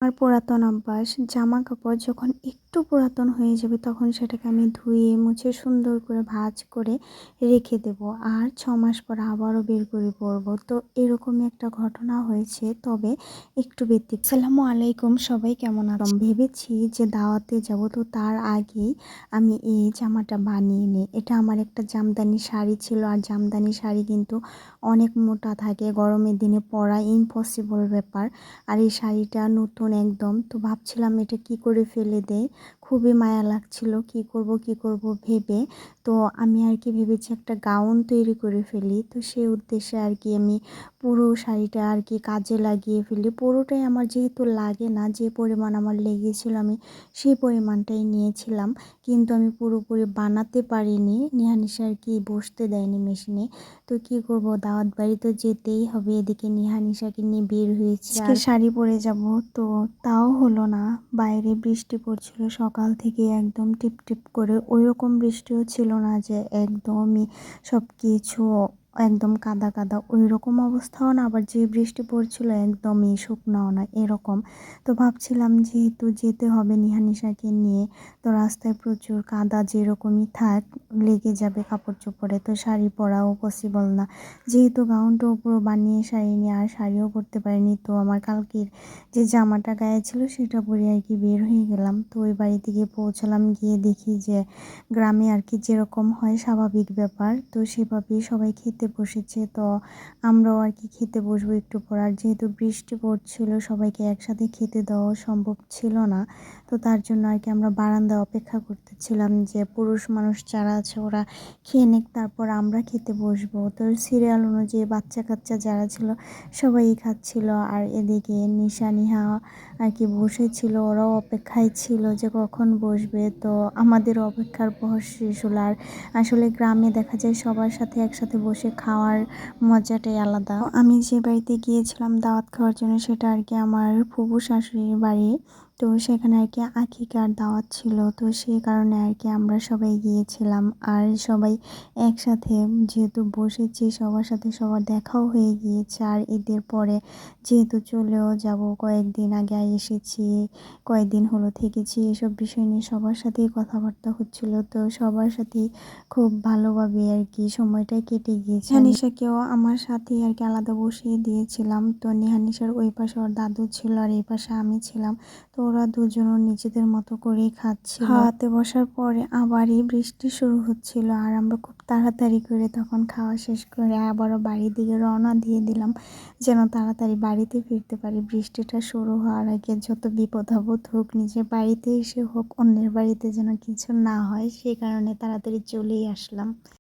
আমার পুরাতন অভ্যাস, জামা কাপড় যখন একটু পুরাতন হয়ে যাবে তখন সেটাকে আমি ধুয়ে মুছে সুন্দর করে ভাঁজ করে রেখে দেব। আর ৬ মাস পর আবারও বের করে পরবো। তো এরকমই একটা ঘটনা হয়েছে, তবে একটু ব্যতিক্রম। আসসালামু আলাইকুম, সবাই কেমন আছেন? ভেবেছি যে দাওয়াতে যাব, তো তার আগেই আমি এই জামাটা বানিয়ে নিই। এটা আমার একটা জামদানি শাড়ি ছিল, আর জামদানি শাড়ি কিন্তু অনেক মোটা থাকে, গরমের দিনে পরা ইম্পসিবল ব্যাপার। আর এই শাড়িটা নতুন একদম, তো ভাবছিলাম এটা কি করে ফেলে দেই, খুবই মায়া লাগছিল কি করব ভেবে। তো আমি আর কি ভেবেছি একটা গাউন তৈরি করে ফেলি। তো সেই উদ্দেশ্যে আর কি আমি পুরো শাড়িটা আর কি কাজে লাগিয়ে ফেলি। পুরোটাই আমার যেহেতু লাগে না, যে পরিমাণ আমার লেগেছিল আমি সেই পরিমাণটাই নিয়েছিলাম, কিন্তু আমি পুরোপুরি বানাতে পারিনি। নিহানিশা আর কি বসতে দেয়নি মেশিনে। তো কি করব, দাওয়াত বাড়ি তো যেতেই হবে। এদিকে নিহানিশাকে নিয়ে বের হয়েছি, আজকে শাড়ি পরে যাব, তো তাও হলো না। বাইরে বৃষ্টি পড়ছিল সকাল থেকে একদম টিপ টিপ করে, ওইরকম বৃষ্টিও ছিল না যে একদমই সব কিছু একদম কাদা কাদা, ওই রকম অবস্থাও না, আবার যে বৃষ্টি পড়ছিল একদমই শুকনাও না, এরকম। তো ভাবছিলাম যেহেতু যেতে হবে নিহানিশাকে নিয়ে, তো রাস্তায় প্রচুর কাদা, যেরকমই থাক লেগে যাবে কাপড় চোপড়ে, তো শাড়ি পরাও পসিবল না। যেহেতু গাউনটাও পুরো বানিয়ে শাড়িনি, আর শাড়িও পরতে পারিনি, তো আমার কালকের যে জামাটা গায়ে ছিল সেটা পরে আর কি বের হয়ে গেলাম। তো ওই বাড়ি থেকে পৌঁছালাম, গিয়ে দেখি যে গ্রামে আর কি যেরকম হয় স্বাভাবিক ব্যাপার, তো সেভাবেই সবাই খেতে বসেছে। তো আমরাও আর কি খেতে বসবো একটু পর। আর যেহেতু বৃষ্টি পড়ছিল, সবাইকে একসাথে খেতে দেওয়া সম্ভব ছিল না, তো তার জন্য আর কি আমরা বারান্দায় অপেক্ষা করতেছিলাম যে পুরুষ মানুষ যারা আছে ওরা খেয়ে নিক, তারপর আমরা খেতে বসবো। তো সিরিয়াল অনুযায়ী বাচ্চা কাচ্চা যারা ছিল সবাই খাচ্ছিল, আর এদিকে নিশা নিহা আর কি বসেছিল, ওরাও অপেক্ষায় ছিল যে কখন বসবে। তো আমাদের অপেক্ষার বয়স শেষ হলো। আর আসলে গ্রামে দেখা যায় সবার সাথে একসাথে বসে খাওয়ার মজাটাই আলাদা। আমি যে বাড়িতে গিয়েছিলাম দাওয়াত খাওয়ার জন্য সেটা আর কি আমার ফুফু শাশুড়ির বাড়ি। তো সেখানে আর কি আকিকার দাওয়াত ছিল, তো সেই কারণে আর কি আমরা সবাই গিয়েছিলাম। আর সবাই একসাথে যেহেতু বসেছি, সবার সাথে সবার দেখাও হয়ে গিয়েছে। আর ঈদের পরে যেহেতু চলেও যাব, কয়েকদিন আগে এসেছি, কয়েকদিন হলো থেকেছি, এসব বিষয় নিয়ে সবার সাথেই কথাবার্তা হচ্ছিল। তো সবার সাথেই খুব ভালোভাবে আর কি সময়টা কেটে গিয়েছে। নিহানিশাকেও আমার সাথে আর কি আলাদা বসিয়ে দিয়েছিলাম। তো নিহানিশার ওই পাশে ওর দাদু ছিল, আর এই পাশে আমি ছিলাম। তো ওরা দুজনও নিজেদের মতো করেই খাচ্ছিল। খাওয়াতে বসার পরে আবারই বৃষ্টি শুরু হচ্ছিল, আর আমরা খুব তাড়াতাড়ি করে তখন খাওয়া শেষ করে আবারও বাড়ির দিকে রওনা দিয়ে দিলাম, যেন তাড়াতাড়ি বাড়িতে ফিরতে পারি। বৃষ্টিটা শুরু হওয়ার আগে যত বিপদ আপদ হোক, নিজের বাড়িতে এসে হোক, অন্যের বাড়িতে যেন কিছু না হয়, সেই কারণে তাড়াতাড়ি চলেই আসলাম।